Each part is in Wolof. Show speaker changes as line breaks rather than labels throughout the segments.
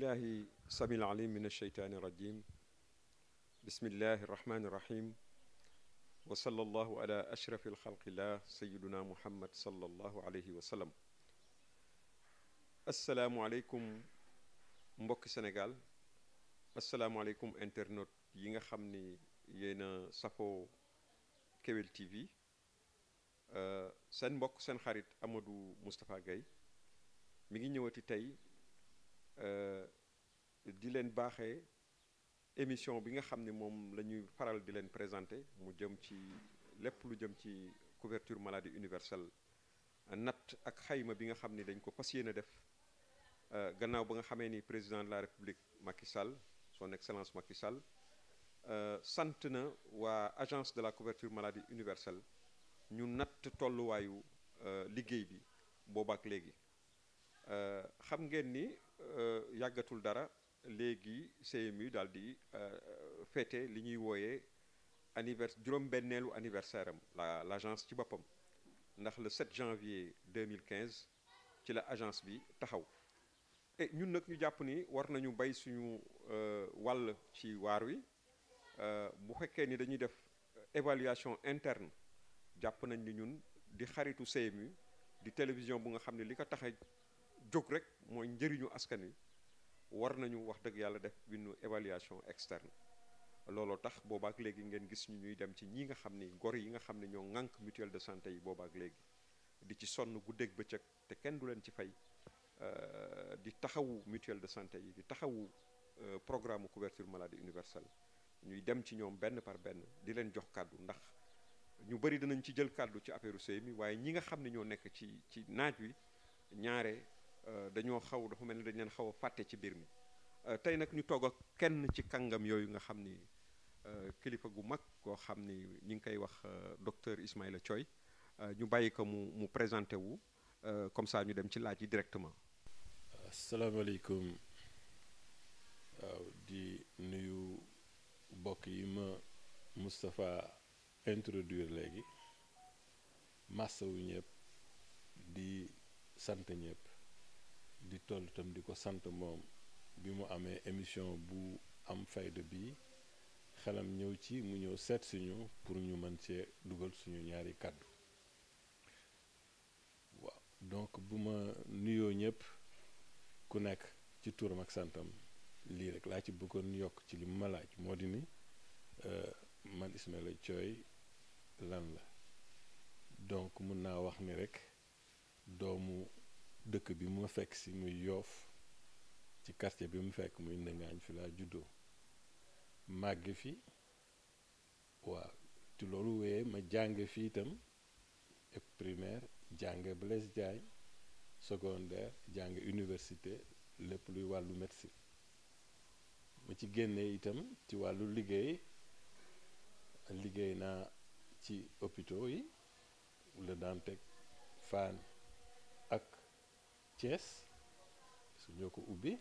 بالله السميع العليم من الشيطان الرجيم بسم الله الرحمن الرحيم وصلى الله على أشرف الخلق الله سيدنا محمد صلى الله عليه وسلم السلام عليكم mbokki Sénégal asalaamaaleykum internet yi nga xam ni yéen a safoo Kewel TV seen mbokk seen xarit Amadou Moustapha Gueye mi ngi ñëwati tey di leen baaxee émission bi nga xam ne moom la ñuy faral di leen présenter mu jëm ci lépp lu jëm ci couverture maladie universelle natt ak xayma bi nga xam ni dañ ko fas yéene def gannaaw ba nga xamee ni président de la république Macky Sall son excellence Macky Sall sant na waa agence de la couverture maladie universelle ñu natt tolluwaayu liggéey bi boobaak léegi xam ngeen ni yàggatul dara léegi CMU daal di fêté li ñuy wooyee juróom-benneelu anniversaire am l'agence ci boppam ndax le 7 janvier 2015 ci la agence bi taxaw et ñun nag ñu jàpp ni war nañu bay suñu wàll ci waar wi bu fekkee ni dañuy def évaluation interne jàpp nañ ni ñun di xaritu CMU di télévision bu nga xam ne li ko tax a jóg rek mooy njëriñu askan wi war nañu wax dëgg yàlla def une évaluation externe looloo tax boobaak léegi ngeen gis ñu ñuy dem ci ñi nga xam ni gor yi nga xam ne ñoo ŋànk mutuelle de santé yi boobaak léegi di ci sonn guddeeg bëccëg te kenn du leen ci fay di taxawu mutuelle de santé yi di taxawu programme couverture maladie universelle ñuy dem ci ñoom benn par benn di leen jox kàddu ndax ñu bëri danañ ci jël kàddu ci affaire CMU waaye ñi nga xam ne ñoo nekk ci naaj wi ñaare dañoo xaw dafa mel ni dañ leen xaw a fàtte ci biir mi tey nag ñu toog ak kenn ci kàngam yooyu nga xam ni kilifa gu mag koo xam ni ñi ngi koy wax docteur Ismaïla Thioye ñu bàyyi ko mu présenté wu comme ça ñu dem ci laaj yi directement.
asalaamaaleykum waaw di nuyu mbokk yi ma Moustapha introduire léegi massawu ñëpp di sant ñëpp di toll itam di ko sant moom bi mu amee émission bu am fayda bi xelam ñëw ci mu ñëw seet suñu pour ñu mën cee dugal suñu ñaari kàddu waaw donc bu ma nuyoo ñëpp ku nekk ci turam ak santam lii rek laa ci bëggoon yokk ci li ma laaj moo di ni man Ismaïla Thioye lan la donc mun naa wax ni rek doomu dëkk bi mu fekk si muy Yoof ci quartier bi mu fekk muy Ndëngaañ fi laa juddoo màgg fi waaw ci loolu wéyee ma jàng fi itam primaire jàng Blaise Diagne secondaire jàng université lépp luy wàllu médecine ma ci génnee itam ci wàllu liggéey naa ci hôpitaux yi Le Dantec Fann ak Thiès su ñoo ko ubbi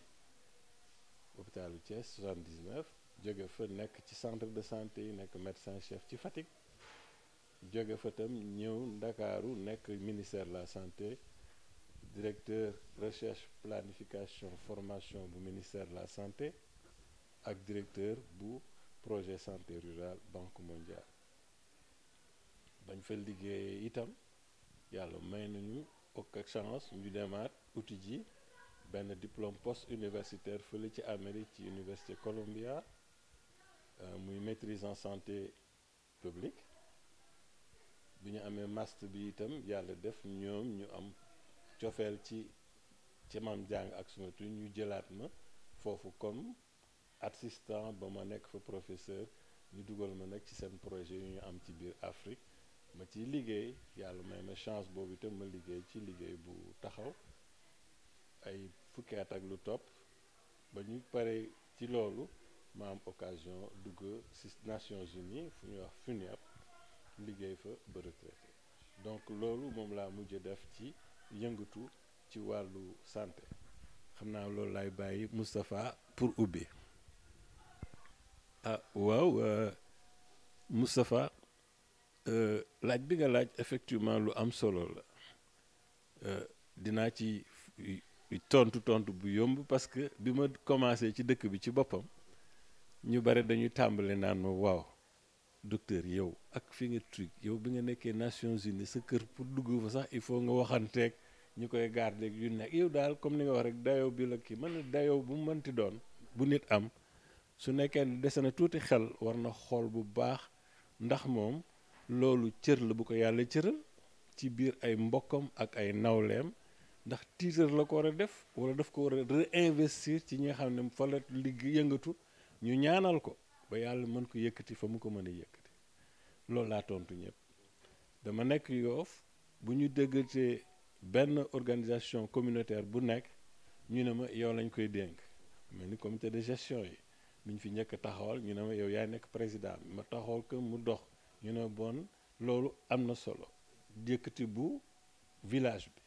hôpitalu Thiès 79 jóge fa nekk ci centre de santé yi nekk médecin chef ci Fatick jóge fa tam ñëw Ndakaaru nekk ministère de la santé directeur recherche planification formation bu ministère de la santé ak directeur bu projet santé rurale banque mondiale bañ fa liggéeyee itam yàlla may nañu ak chance ñu demaat uti ji benn diplôme post universitaire fële ci Amérique ci université Columbia muy maîtrise en santé publique bi ñu amee master bi itam yàlla def ñoom ñu am cofeel ci mam jàng ak suma tu ñu jëlaat ma foofu comme assistant ba ma nekk fa professeur ñu dugal ma nag ci seen projet yu ñu am ci biir Afrique ma ciy liggéey yàlla may ma chance boobu itam ma liggéey ci liggéey bu taxaw ay fukki at ak lu topp ba ñu pare ci loolu ma am occasion dugg ci Nations Unies fu ñuy wax FUNIAP liggéey fa ba retraité donc loolu moom laa mujj def ci yëngatu ci wàllu santé xam naa loolu laay bàyyi Moustapha pour ubbi waaw Moustapha laaj bi nga laaj effectivement lu am solo la dinaa ci tontu bu yomb parce que bi ma commencé ci dëkk bi ci boppam ñu bare dañuy tàmbale naan ma waaw docteur yow ak fi nga truc yow bi nga nekkee Nations Unies sa kër pour dugg fa sax il faut nga waxanteeg ñu koy garder yu nekk yow daal comme ni nga wax rek dayoo bi la kii man ne dayoo bu mu mënti doon bu nit am su nekkee dese na tuuti xel war na xool bu baax ndax moom loolu cër la bu ko yàlla cëral ci biir ay mbokkam ak ay nawleem ndax titre la ko war a def wala daf ko war a réinvestir ci ñi nga xam ne fa la liggéey yëngatu ñu ñaanal ko ba yàlla mën ko yëkkati fa mu ko mën a yëkkati loolu laa tontu ñëpp dama nekk Yoff bu ñu déggatee benn organisation communautaire bu nekk ñu ne ma yow lañ koy dénk mel ni comité de gestion yi ñu fi njëkk a taxawal ñu ne ma yow yaay nekk président ma taxawal ko mu dox ñu ne bon loolu am na solo yëkkati bu village bi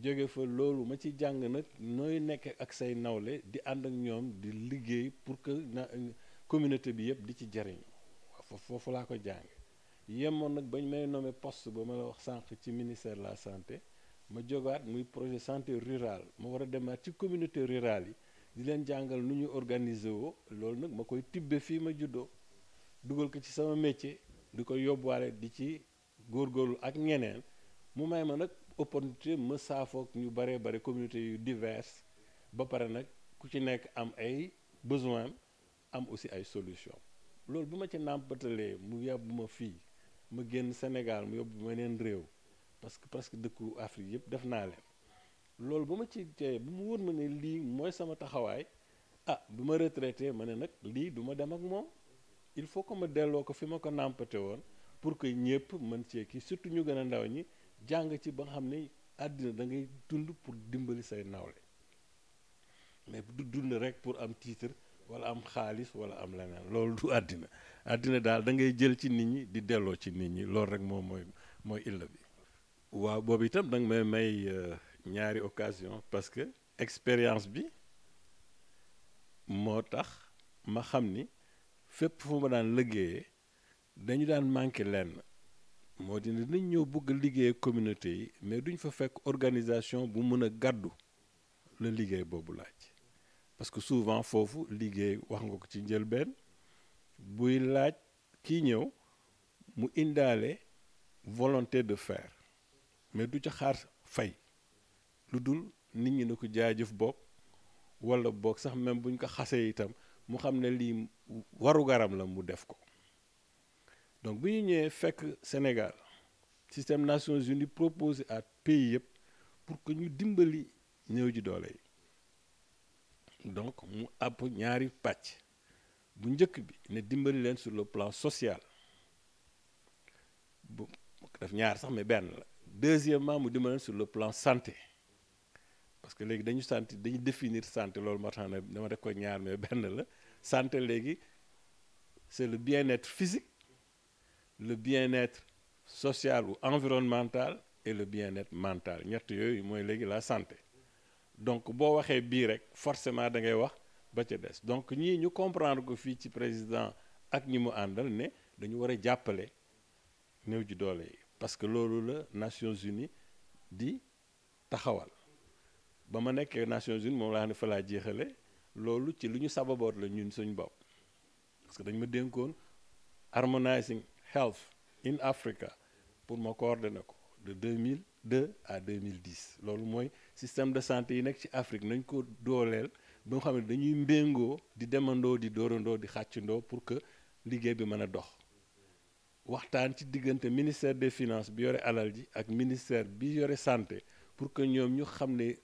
jóge fa loolu ma ci jàng nag nooy nekk ak say nawle di ànd ak ñoom di liggéey pour que communauté bi yëpp di ci jariñ foofu laa ko jàng yemoon nag bañ may nommé poste ba ma la wax sànq ci ministère de la santé ma jógaat muy projet santé rurale ma war a demaat ci communauté rurale yi di leen jàngal nu ñu organiser woo loolu nag ma koy tibbe fii ma juddoo dugal ko ci sama métier di ko yóbbuwaale di ci góorgóorlu ak ñeneen mu may ma nag opportunité ma saafoog ñu bare bare communauté yu diverses ba pare nag ku ci nekk am ay besoin am aussi ay solution loolu bu ma ci nàmpatalee mu yóbbu ma fii ma génn Sénégal mu yóbbu ma neen réew parce que presque dëkku Afrique yëpp def naa leen loolu ba ma ci teye bu mu wóor ma ne lii mooy sama taxawaay bu ma retraité ma ne nag lii du ma dem ak moom il faut que ma delloo ko fi ma ko nàmpate woon pour que ñëpp mën cee kii surtout ñu gën a ndaw ñi jàng ci ba nga xam ne àddina da ngay dund pour dimbali say nawle mais du dund rek pour am titre wala am xaalis wala am leneen loolu du àddina daal da ngay jël ci nit ñi di delloo ci nit ñi loolu rek moom mooy illa bi waaw boobu itam da nga may ñaari occasion parce que expérience bi moo tax ma xam ni fépp fu ma daan liggéeyee dañu daan manqué lenn moo di ne dañ ñëw bëgg liggéey communauté yi mais duñ fa fekk organisation bu mën a gàddu la liggéey boobu laaj parce que souvent foofu liggéey wax nga ko ci njëlbeen buy laaj kii ñëw mu indaale volonté de faire mais du ca xaar fay lu dul nit ñi na ko jaajëf bokk wala bokk sax même buñ ko xasee itam mu xam ne lii warugaram la mu def ko donc bu ñu ñëwee fekk Sénégal système Nations Unies proposé à pays yëpp pour que ñu dimbali néew ji doole yi donc mu àpp ñaari pàcc bu njëkk bi ne dimbali leen sur le plan social bu def ñaar sax mais benn la deuxièmement mu dimbali leen sur le plan santé parce que léegi dañu définir santé loolu moo tax ne dama def ko ñaar mais benn la santé léegi c'est le bien-être physique le bien-être social ou environnemental et le bien-être mental ñett yooyu mooy léegi la santé donc boo waxee bii rek forcément da ngay wax ba ca des donc ñii ñu comprendre ko fii ci président ak ñi mu àndal ne dañu war a jàppale néew ji doole yi parce que loolu la Nations Unies di taxawal ba ma nekkee Nations Unies moom laa ne fa laa jeexale loolu ci lu ñu sababoot la ñun suñ bopp parce que dañu ma dénkoon harmonizing health in Africa pour ma coordonner ko de 2002 à 2010 loolu mooy système de santé yi nekk ci Afrique nañ ko dooleel ba nga xam ne dañuy mbéngoo di demandoo di dóorandoo di xàccandoo pour que liggéey bi mën a dox waxtaan ci diggante ministère des finances bi yore alal ji ak ministère bi yore santé pour que ñoom ñu xam ne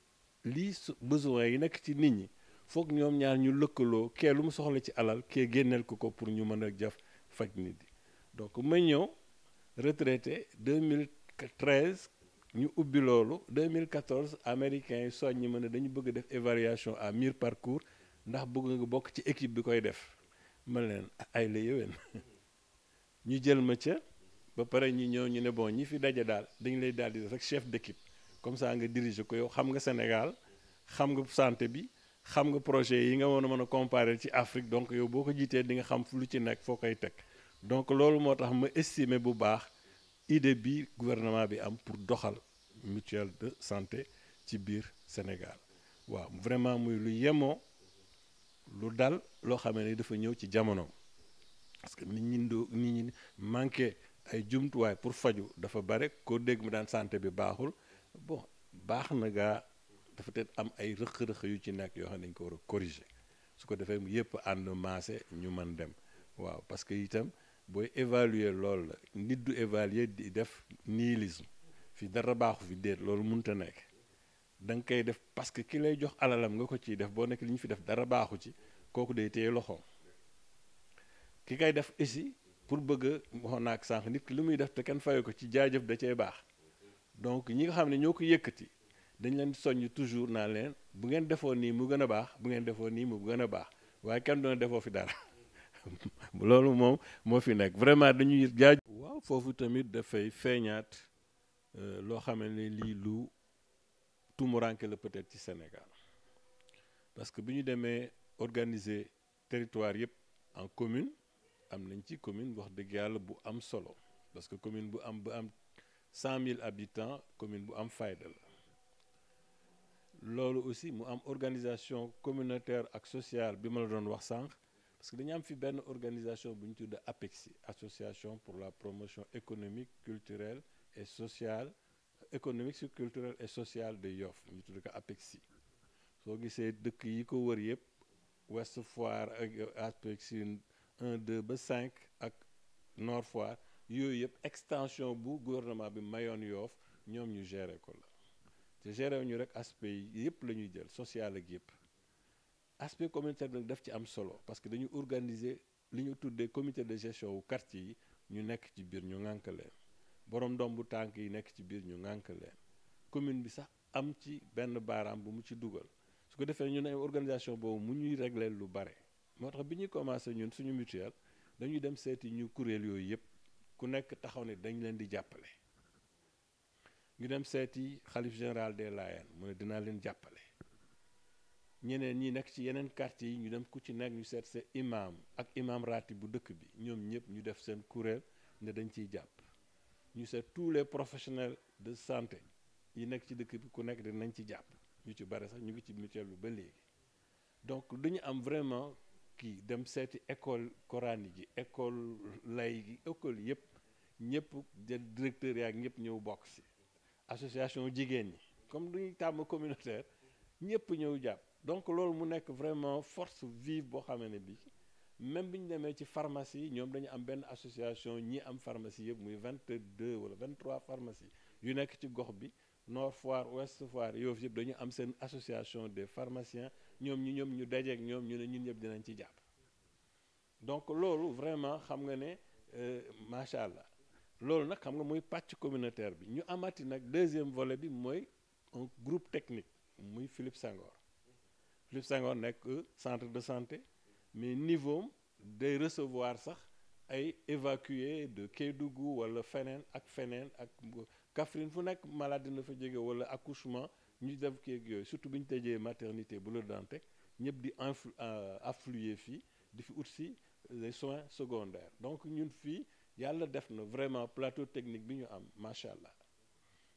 lii besoin yi nekk ci nit ñi foog ñoom ñaar ñu lëkkaloo kee lu mu soxla ci alal kee génneel ko pour ñu mën a jaf faj nit yi donc ma ñëw retraité 2013 ñu ubbi loolu 2014 américains yi soññi ma ne dañu bëgg def évaluation à mi-parcours ndax bëgg nga bokk ci équipe bi koy def ma leen ay la yéwén ñu jël ma ca ba pare ñi ñëw ñu ne bon ñi fi daje daal dañu lay daal di def rek chef d'équipe comme ça nga diriger ko yow xam nga Sénégal xam nga santé bi xam nga projet yi nga mën a comparer ci Afrique donc yow boo ko jiitee di nga xam lu ci nekk foo koy teg donc loolu moo tax ma estimer bu baax idée bi gouvernement bi am pour doxal mutuelle de santé ci biir Sénégal waaw vraiment muy lu yemoo lu dal loo xamee ne dafa ñëw ci jamono parce que nit ñi manqué ay jumtuwaay pour faju dafa bare koo dégg mu daan santé bi baaxul bon baax na gaa dafa te am ay rëq-rëq yu ci nekk yoo xam ne dañ ko war a corriger su ko defee yëpp ànd maase ñu mën dem waaw parce que itam booy évaluer loolu la nit du évaluer di def nihilisme fi dara baaxu fi déet loolu mënta nekk da nga koy def parce que ki lay jox alalam nga ko ciy def boo nekk li ñu fi def dara baaxu ci kooku day téye loxoom ki kay def ici pour bëgg a waxoon naa ak sànq nit ki li muy def te kenn fayu ko ci jaajëf da cee baax donc ñi nga xam ne ñoo ko yëkkati dañ leen soññ toujours naa leen bu ngeen defoon nii mu gën a baax bu ngeen defoon nii mu gën a baax waaye kenn doona defoo fi dara loolu moom moo fi nekk vraiment dañuy jaaj waaw foofu tamit dafay feeñaat loo xam ne lii lu tumuranke la peut-être ci Sénégal parce que bi ñu demee organiser territoire yëpp en commune am nañ ci commune wax dëgg yàlla bu am solo parce que commune bu am 100 000 habitants commune bu am fayda la loolu aussi mu am organisation communautaire ak sociale bi ma la doon wax sànq parce que dañu am fi benn organisation bu ñu tudd APEXI association pour la promotion économique culturelle et sociale de Yoff ñu tudd ko APEXI soo gisee dëkk yi ko wër yëpp Ouest Foire ak APEXI 1 2 ba 5 ak Nord Foire yooyu yëpp extension bu gouvernement bi mayoon Yoff ñoom ñu gérer ko la te gérer ñu rek aspect yi yëpp la ñuy jël social ak yëpp aspect communautaire nag daf ci am solo parce que dañu organiser li ñu tuddee comité de gestion wu quartier yi ñu nekk ci biir ñu ŋànk leen borom ndombu tànk yi nekk ci biir ñu ŋànk leen commune bi sax am ci benn baaraam bu mu ci dugal su ko defee ñu ne organisation boobu mu ñuy régler lu bare moo tax bi ñuy commencé ñun suñu mutuelle dañuy dem seeti ñu kuréel yooyu yëpp ku nekk taxaw ne dañ leen di jàppale ñu dem seeti xalif général des Layènes mu ne dinaa leen jàppale ñeneen ñi nekk ci yeneen quartier yi ñu dem ku ci nekk ñu seet sa imam ak imam ratib bu dëkk bi ñoom ñëpp ñu def seen kuréel ne dañ ciy jàpp ñu seet tous les professionnels de santé yi nekk ci dëkk bi ku nekk dinañ ci jàpp ñu ci bare sax ñu ngi ci mutuelle bi ba léegi donc dañu am vraiment kii dem seeti école coranique yi école lay gi école yëpp ñëpp directeur yaak ñëpp ñëw bokk si association jigéen ñi comme duñuy tàmm communautaire ñëpp ñëw jàpp donc loolu mu nekk vraiment force vive boo xamee ne bi même bi ñu demee ci pharmacie ñoom dañu am benn association ñi am pharmacie yëpp muy 22 wala 23 pharmacie yu nekk ci gox bi Nord Foire Ouest Foire Yoff yëpp dañu am seen association des pharmaciens ñoom ñu dajeek ñoom ñu ne ñun ñëpp dinañ ci jàpp donc loolu vraiment xam nga ne macha allah loolu nag xam nga muy pàcc communautaire bi ñu amati nag deuxième volet bi mooy un groupe technique muy Philippe Senghor nekk centre de santé mais niveau day recevoir sax ay évacués de Kédougou wala feneen ak Kaffrine fu nekk malade dina fa jóge wala accouchement ñu def kii ak yooyu surtout bi ñu tëjee maternité bu la Dantec ñëpp di affluer fii di fi ut si les soins secondaires donc ñun fii yàlla def na vraiment plateau technique bi ñu am macha allah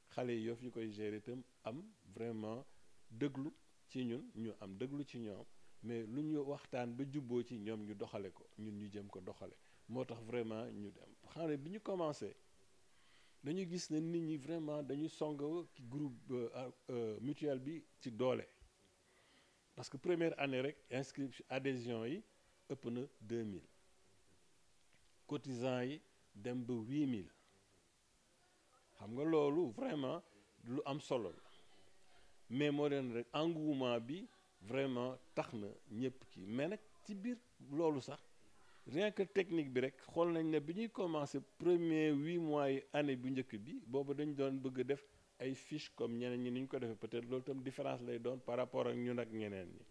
xale yi Yoff yi koy gérer itam am vraiment dëglu ci ñun ñu am dëglu ci ñoom mais lu ñu waxtaan ba jubboo ci ñoom ñu doxale ko ñun ñu jëm ko doxale moo tax vraiment ñu dem xam ne bi ñu commencé dañu gis ne nit ñi vraiment dañu song ci groupe mutuelle bi ci doole parce que première année rek inscription adhésion yi ëpp na 2000 cotisants yi dem ba 8000 xam nga loolu vraiment lu am solo la mais moo leen rek engouement bi vraiment tax na ñëpp kii mais nag ci biir loolu sax rien que technique bi rek xool nañ ne bi ñuy commencé premier 8 mois yi année bu njëkk bi boobu dañ doon bëgg a def ay fiche comme ñeneen ñi ni ñu ko defee peut-être loolu tam différence lay doon par rapport ak ñun ak ñeneen ñi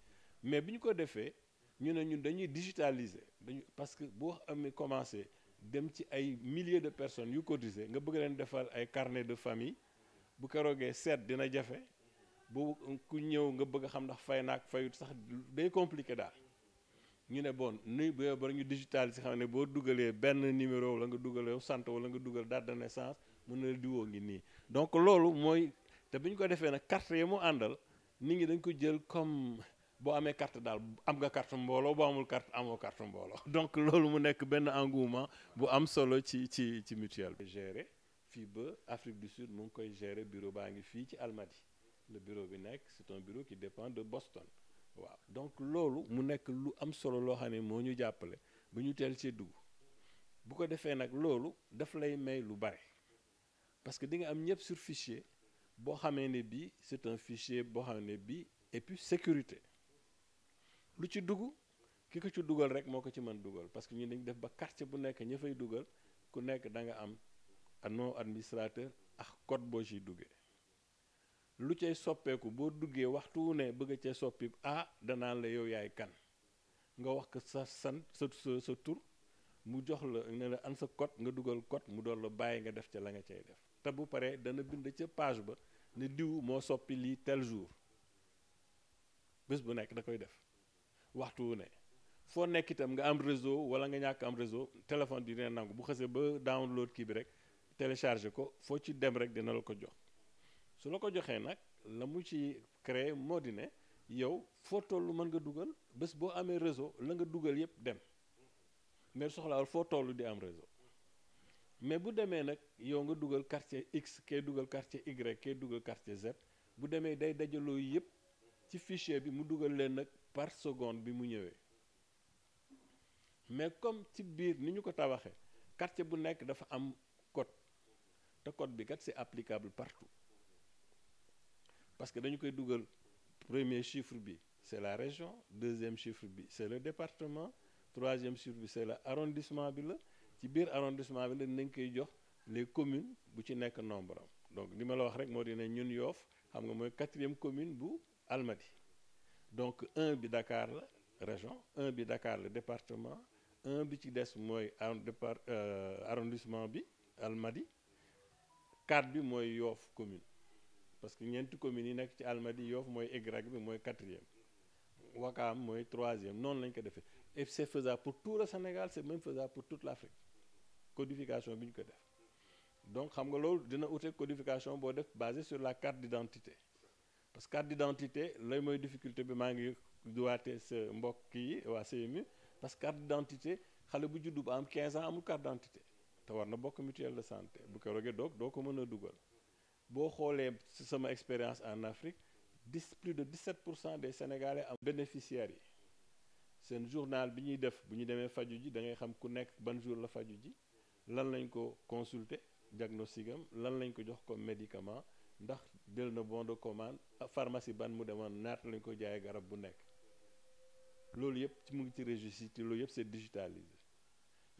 mais bi ñu ko defee ñu ne ñun dañuy digitaliser parce que boo amee commencé dem ci ay milliers de personnes yu cotisé nga bëgg leen defal ay carnet de famille bu keroogee seet dina jafe bu ku ñëw nga bëgg a xam ndax fay naak fayut sax day compliqué daal ñu ne bon nuy ba bari ñu digital si xam ne boo dugalee benn numéro wala nga dugalee sant wala nga dugal date de naissance mën na diwoo ngi nii donc loolu mooy te bi ñu ko defee nag carte yi mu àndal nit ñi dañ ko jël comme boo amee carte daal am nga carte mbooloo boo amul carte amoo carte mbooloo donc loolu mu nekk benn engouement bu am solo ci mutuelle bi gérer fii ba Afrique du Sud mu ngi koy gérer bureau baa ngi fii ci Almadies le bureau bi nekk c'est un bureau qui dépend de Boston waaw donc loolu mu nekk lu am solo loo xam ne moo ñu jàppale ba ñu teel cee dugg bu ko defee nag loolu daf lay may lu bare parce que di nga am ñëpp sur fichier boo xamee ne bii c'est un fichier boo xam ne bii et puis sécurité lu ci dugg ki ko ci dugal rek moo ko ci mën dugal parce que ñu dañ def ba quartier bu nekk ña fay dugal ku nekk da nga am nom administrateur ak code boo ciy duggee lu cay soppeeku boo duggee waxtu wu ne bëgg cee soppi danaan la yow yaay kan nga wax ko sa sant sa tur mu jox la ne la an sa code nga dugal code mu doon la bàyyi nga def ca la nga cay def te bu paree dana bind ca page ba ne diw moo soppi lii tel jour bés bu nekk da koy def waxtu wu ne foo nekk itam nga am réseau wala nga ñàkk am réseau téléphone bi dina nangu bu xasee ba download kii bi rek télécharger ko foo ci dem rek dina la ko jox su la ko joxee nag la mu ci créé moo di ne yow foo tollu mën nga dugal bés boo amee réseau la nga dugal yépp dem mais soxlawul foo tollu di am réseau mais bu demee nag yow nga dugal quartier X kay dugal quartier Y kay dugal quartier Z bu demee day dajaloo yépp ci fichier bi mu dugal leen nag par seconde bi mu ñëwee mais comme ci biir ni ñu ko tabaxee quartier bu nekk dafa am code te code bi kat c'est applicable partout parce que dañu koy dugal premier chiffre bi c'est la région deuxième chiffre bi c'est le département troisième chiffre bi c'est l'arrondissement bi la ci biir arrondissement bi la nañ koy jox les communes bu ci nekk nombre am donc li ma la wax rek moo di ne ñun Yoff xam nga mooy 4e commune bu Almadies donc 1 bi Dakar la région 1 bi Dakar la département 1 bi ci des mooy arrondissement bi Almadies 4 bi mooy Yoff commune parce que ñeenti communes yi nekk ci Almadies Yoff mooy Y bi mooy 4e Ouakam mooy 3e noonu lañ ko defee et c'est faisable pour tout le Sénégal c'est même faisable pour toute l'Afrique codification bi ñu ko def donc xam nga loolu dina ute codification boo def basé sur la carte d'identité parce que carte d'identité lay mooy difficulté bi maa ngi duwaatee sa mbokk yi waa CMU parce que carte d'identité xale bu juddu ba am 15 ans amul carte d'identité te war na bokk mutuelle de santé bu ko rogee doo ko mën a dugal boo xoolee ci sama expérience en Afrique plus de 17% des Sénégalais am bénéficiaires yi seen journal bi ñuy def bu ñu demee faju ji da ngay xam ku nekk ban jour la faju ji lan lañ ko consulter diagnostic am lan lañ ko jox comme médicament ndax jël na bon de commande pharmacie ban mu demoon naata lañ ko jaayee garab bu nekk loolu yëpp ci mu ngi ci registre te loolu yëpp c'est digitalisé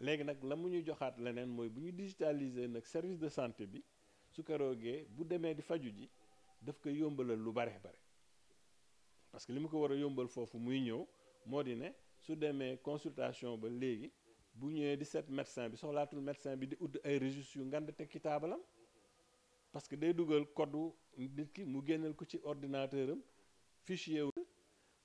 léegi nag la mu ñu joxaat leneen mooy bu ñu digitaliser nag service de santé bi su ko roogee bu demee di faju ji daf koy yombalal lu bare parce que li mu ko war a yombal foofu muy ñëw moo di ne su demee consultation ba léegi bu ñëwee di seet médecin bi soxlaatul médecin bi di udd ay registres yu ngand teg ci taabalam parce que day dugal code nit ki mu génneel ko ci ordinateur am fichier wu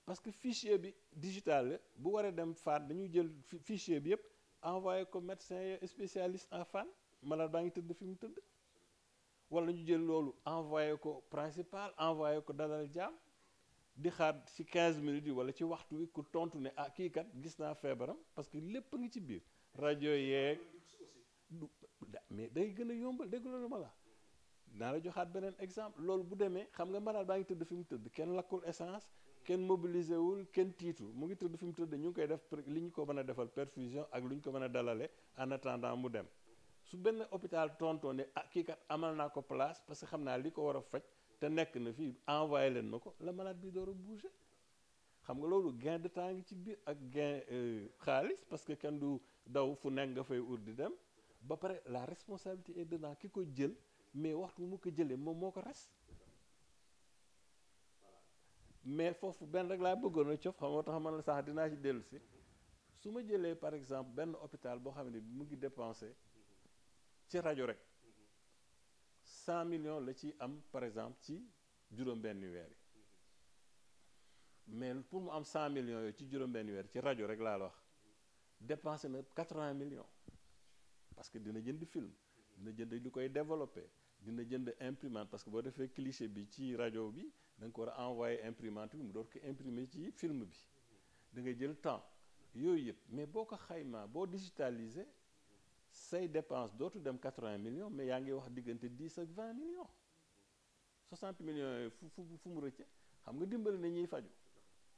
parce que fichier bi digital la bu waree dem Fann dañuy jël fichier bi yëpp envoyé ko médecin spécialiste en Fann malade baa ngi tëdd fi mu tëdd wala ñu jël loolu envoyé ko principal envoyé ko Dalal Jàmm di xaar ci 15 minutes yi wala ci waxtu wi ku tontu ne kii kat gis naa feebaram parce que lépp ngi ci biir rajo yeeg mais day gën a yombal dégg loolu ma la naa la joxaat beneen exemple loolu bu demee xam nga malade baa ngi tëdd fi mu tëdd kenn lakkul essence kenn mobilisé wul kenn tiitu mu ngi tëdd fi mu tëdd ñu ngi koy def li ñu ko mën a defal perfusion ak lu ñu ko mën a dalale en attendant mu dem su benn hôpital tontoo ne kii kat amal naa ko place parce que xam naa li ko war a faj te nekk na fii envoyé leen ma ko la malade bi door a bouger xam nga loolu gain de temps ngi ci biir ak gain xaalis parce que kenn du daw fu nekk nga fay ur di dem ba pare la responsabilité est dedans ki ko jël mais waxtu mu ko jëlee moom moo ko res mais foofu benn rek laa bëggoon a cof xam moo tax man la sax dinaa ci dellu si su ma jëlee par exemple benn hôpital boo xam ne mu ngi dépensé ci rajo rek 100 millions la ci am par exemple ci juróom-benni weer yi mais pour mu am 100 millions yooyu ci juróom-benni weer ci rajo rek laa la wax dépensé na 80 millions parce que dina jënd film dina jënd lu koy développé dina jënd imprimante parce que boo defee cliché bi ci rajo bi da nga ko war a envoyé imprimante bi mu door ko imprimer ci film bi da ngay jël temps yooyu yëpp mais boo ko xaymaa boo digitaliser say dépense dootu dem 80 millions mais yaa ngi wax diggante 10 ak 20 millions 60 millions yooyu fu mu rëcce xam nga dimbali na ñuy faju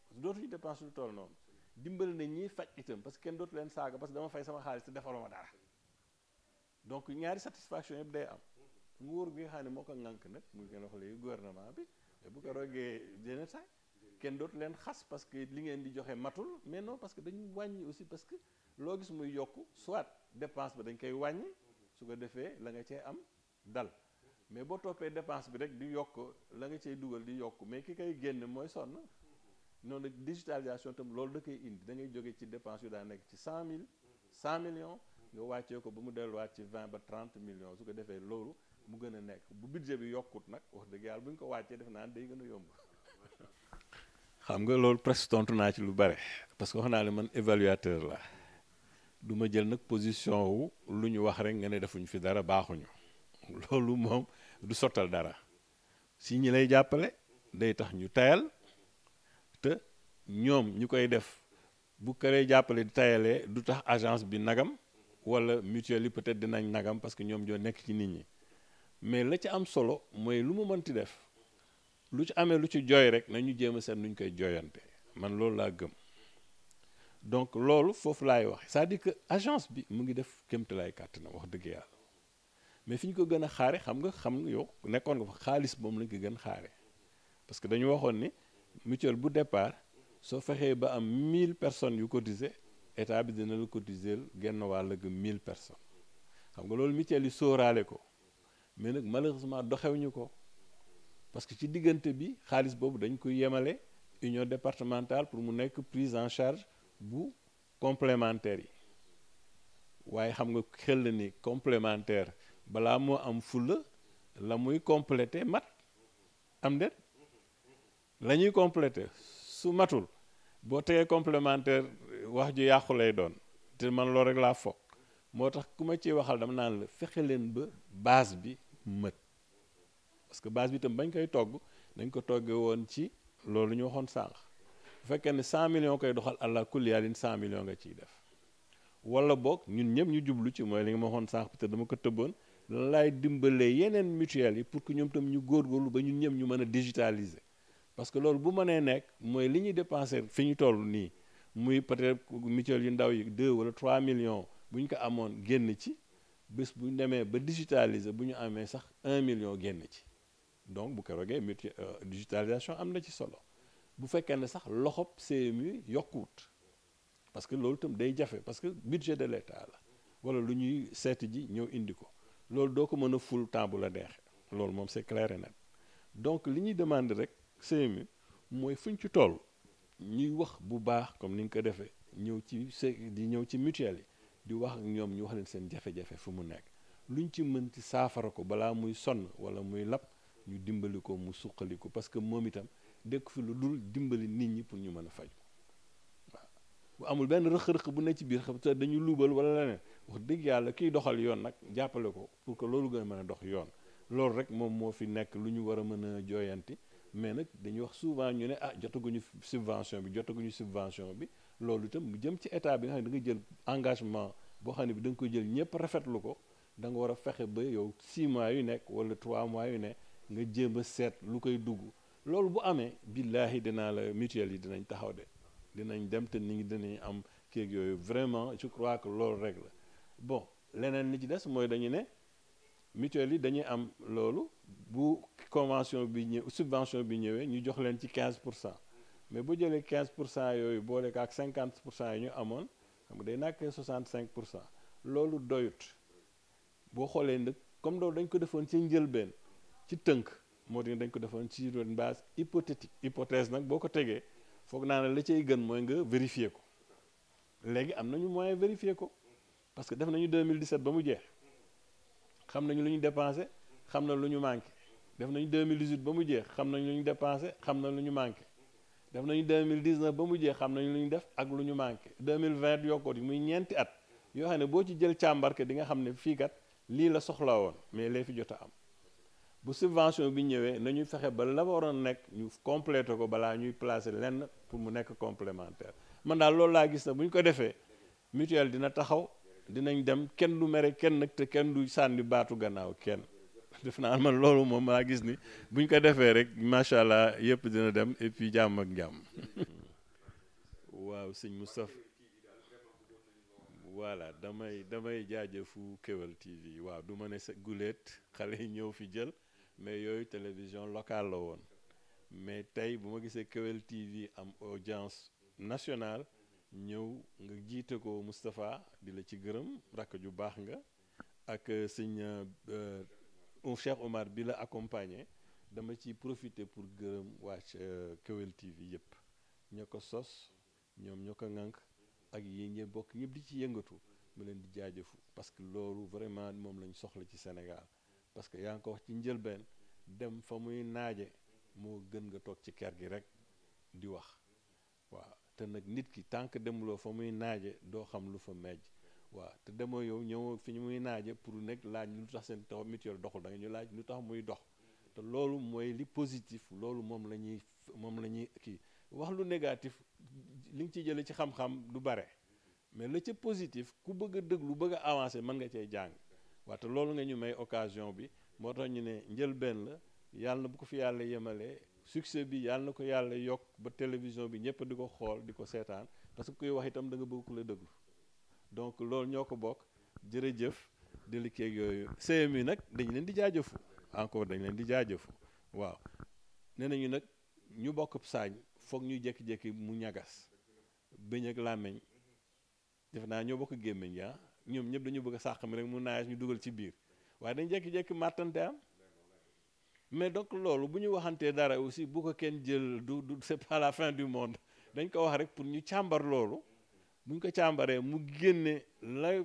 parce que dootuñu dépense lu toll noonu dimbali na ñiy faj itam parce que kenn dootu leen saaga parce que dama fay sama xaalis te defaloo ma dara donc ñaari satisfaction yëpp day am nguur gi nga xam ne moo ko ŋànk nag muy gën a wax léegi gouvernement bi mais bu ko rogee dina sax kenn dootu leen xas parce que li ngeen di joxe matul mais non parce que dañu wàññi aussi parce que loo gis muy yokk soit dépense ba dañ koy wàññi su ko defee la nga cee am dal mais boo toppee dépense bi rek di yokk la nga cey dugal di yokk mais ki koy génn mooy sonn noonu nag digitalisation tam loolu da koy indi da ngay jóge ci dépense yu daa nekk ci 100 millions nga wàccee ko ba mu delluwaat ci 20 ba 30 millions su ko defee loolu mu gën a nekk bu budget bi yokkut nag wax dëgg yàlla bu ñu ko wàccee def naa day gën a yomb. xam nga loolu presque tontu naa ci lu bare parce que wax naa ne man évaluateur la du ma jël nag position wu lu ñu wax rek nga ne defuñ fi dara baaxuñu loolu moom du sottal dara si ñi lay jàppale day tax ñu tayal te ñoom ñu koy def bu këree jàppale di tayalee du tax agence bi nagam wala mutuelle yi peut-être dinañ nagam parce que ñoom ñoo nekk ci nit ñi mais la ci am solo mooy lu mu mënti def lu ci amee lu ci jooy rek nañu jéem a seet nuñ koy jooyante man loolu laa gëm donc loolu foofu laay wax c'est-à-dire que agence bi mu ngi def kéemtalaay kàttanam wax dëgg yàlla mais fi ñu ko gën a xaare xam nga yow nekkoon nga fa xaalis moom lañ ko gën xaare parce que dañu waxoon ni mutuelle bu départ soo fexee ba am 1000 personnes yu cotiser état bi dina la cotiser genn wàll ga 1000 personnes xam nga loolu mutuelle yi sóoraale ko mais nag malheureusement doxewuñu ko parce que ci diggante bi xaalis boobu dañ koy yemale union départementale pour mu nekk prise en charge bu complémentaire yi waaye xam nga xel na ni complémentaire balaa moo am fulla la muy complété mat am déet la ñuy complété su matul boo tegee complémentaire wax ju yàqu lay doon te man loolu rek laa foog moo tax ku ma ciy waxal dama naan la fexe leen ba base bi mët parce que base bi itam bañ koy togg dañ ko toggee woon ci loolu ñu waxoon sànq bu fekkee ne 100 millions koy doxal àlla kulliyaalin 100 millions nga ciy def wala boog ñun ñëpp ñu jublu ci mooy li nga ma waxoon sànq peut-être dama ko tëbboon lan laay dimbalee yeneen mutuelles yi pour que ñoom tam ñu góorgóorlu ba ñun ñëpp ñu mën a digitaliser parce que loolu bu mënee nekk mooy li ñuy dépenser fi ñu toll nii muy peut-être mutuelles yu ndaw yi 2 wala 3 millions bu ñu ko amoon génn ci bés bu ñu demee ba digitaliser bu ñu amee sax 1 million génn ci donc bu ko rogee digitalisation am na ci solo bu fekkee ne sax loxob CMU yokkuwut parce que loolu itam day jafe parce que budget de l'État la wala lu ñuy seeti ji ñëw indi ko loolu doo ko mën a ful temps bu la neexee loolu moom c'est clair et net donc li ñuy demande rek CMU mooy fu ñu ci toll ñuy wax bu baax comme ni nga ko defee ñëw ci mutuelle yi di wax ak ñoom ñu wax leen seen jafe-jafe fu mu nekk luñ ci mën ci saafara ko balaa muy sonn wala muy lap ñu dimbali ko mu suqali ko parce que moom itam dëkk fi lu dul dimbali nit ñi pour ñu mën a faju waaw bu amul benn rëq-rëq bu ne ci biir xam te dañu luubal wala leneen wax dëgg yàlla kiy doxal yoon nag jàppale ko pour que loolu gën a mën a dox yoon loolu rek moom moo fi nekk lu ñu war a mën a jooyanti mais nag dañuy wax souvent ñu ne jotaguñu subvention bi loolu itam mu jëm ci état bi nga xam ne da nga jël engagement boo xam ne bi da nga koy jël ñëpp rafetlu ko da nga war a fexe ba yow 6 mois yu nekk wala 3 mois yu ne nga jéem a seet lu koy dugg loolu bu amee billaahi dinaa la mutuelle yi dinañ taxaw de dinañ dem te nit ñi dinañ am kéeg yooyu vraiment je crois que loolu rek la bon leneen li ci des mooy dañu ne mutuelle yi dañuy am loolu bu convention bi subvention bi ñëwee ñu jox leen ci 15% mais bu jëlee 15% yooyu boole ko ak 50% yi ñu amoon xam nga day nàkkee 65% loolu doyut boo xoolee nag comme loolu dañ ko defoon ci njëlbeen ci tënk moo tax dañ ko defoon ci une base hypothétique hypothèse nag boo ko tegee foog naa ne la cay gën mooy nga vérifier ko léegi am nañu moyen vérifier ko parce que def nañu 2017 ba mu jeex xam nañu lu ñu dépensé xam na lu ñu manqué def nañu 2018 ba mu jeex xam nañu lu ñu dépensé xam na lu ñu manqué def nañu 2019 ba mu jeex xam nañu lu ñu def ak lu ñu manqué 2020 yokkoot yi muy ñeenti at yoo xam ne boo ci jël càmbarke di nga xam ne fii kat lii la soxla woon mais lee fi jot a am bu subvention bi ñëwee nañuy fexe ba la waroon nekk ñu complété ko balaa ñuy placer lenn pour mu nekk complémentaire man daal loolu laa gis na bu ñu ko defee mutuelle dina taxaw dinañ dem kenn du mere kenn nag te kenn du sànni baatu gannaaw kenn def naa man loolu moom laa gis ni bu ñu ko defee rek macha allah yëpp dina dem et puis jàmm ak jàmm. waaw sëñ Moustapha voilà damay jaajëfu Kewel TV waaw du ma ne sa guléet xale yi ñëw fi jël mais yooyu télévision locale la woon mais tey bu ma gisee Kewel TV am audience nationale ñëw nga jiite ko Moustapha di la ci gërëm rakk ju baax nga ak sëñ Cheikh Omar bi la accompagné dama ci profiter pour gërëm waa Kewel TV yëpp ñoo ko sos ñoom ñoo ko ŋànk ak yi ñe bokk ñëpp di ci yëngatu mu leen di jaajëfu parce que loolu vraiment moom lañ soxla ci Sénégal parce que yaa ngi ko wax ci njëlbeen dem fa muy naaje moo gën nga toog ci kër gi rek di wax waaw te nag nit ki tant que demuloo fa muy naaje doo xam lu fa mejj waaw te demoo yow ñëw fi ñu muy naaje pour nekk laaj lu tax seen tax mutuelle doxul da nga ñu laaj lu tax muy dox te loolu mooy li positif loolu moom la ñuy kii wax lu négatif li nga ci jëlee ci xam-xam du bare mais la ca positif ku bëgg a dëglu bëgg a avancer mën nga cee jàng waate loolu nga ñu may occasion bi moo tax ñu ne njëlbeen la yàlla na bu ko fi yàlla yemalee succès bi yàlla na ko yàlla yokk ba télévision bi ñëpp di ko xool di ko seetaan parce que kuy wax itam da nga bëgg ku la dëglu donc loolu ñoo ko bokk jërëjëf déliqué yooyu CMU nag dañ leen di jaajëfu encore dañ leen di jaajëfu waaw nee nañu nag ñu bokk saañ foog ñuy jékki-jékki mu ñagas bëñ ak làmmeñ def naa ñoo bokk gémmiñ yaa ñoom ñëpp dañu bëgg a sàq mi rek mu naaj ñu dugal ci biir waaye dañ jékki-jékki màttante am mais donc loolu bu ñu waxantee dara aussi bu ko kenn jël du c'est pas la fin du monde dañ ko wax rek pour ñu càmbar loolu bu ñu ko càmbaree mu génne la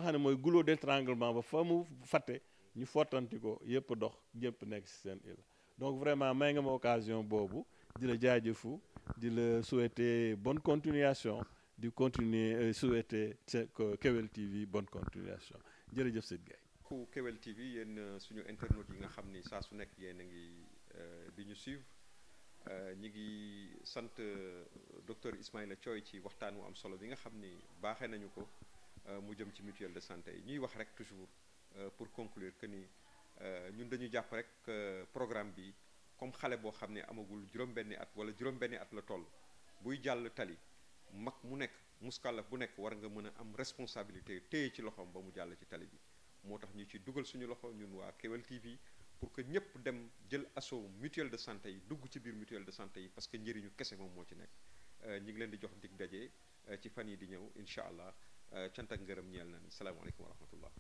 xam ne mooy goulot d'étranglement ba fa mu fatte ñu fottanti ko yëpp dox ñëpp nekk ci seen île donc vraiment may nga ma occasion boobu di la jaajëfu di la souhaiter bonne continuation di continuer souhaiter Kewel TV bonne continuation jërëjëf Seydi Gaye
ku Kewel TV yéen suñu internautes yi nga xam ni saa su nekk yéen a ngi di ñu suivre ñi ngi sant docteur Ismaïla Thioye ci waxtaan wu am solo bi nga xam ni baaxee nañu ko mu jëm ci mutuelle de santé yi ñuy wax rek toujours pour conclure que ni ñun dañu jàpp rek programme bi comme xale boo xam ne amagul juróom-benni at wala juróom-benni at la toll buy jàll tali mag mu nekk muskalaf bu nekk war nga mën a am responsabilité téye ci loxoom ba mu jàll ci tali bi moo tax ñu ci dugal suñu loxo ñun waa Kewel TV pour que ñëpp dem jël assaut mutuelle de santé yi dugg ci biir mutuelle de santé yi parce que njëriñu kese moom moo ci nekk ñi ngi leen di jox dig daje ci fan yi di ñëw incha allah cant ak ngërëm ñeel nañ salaamaaleykum wa rahmatullah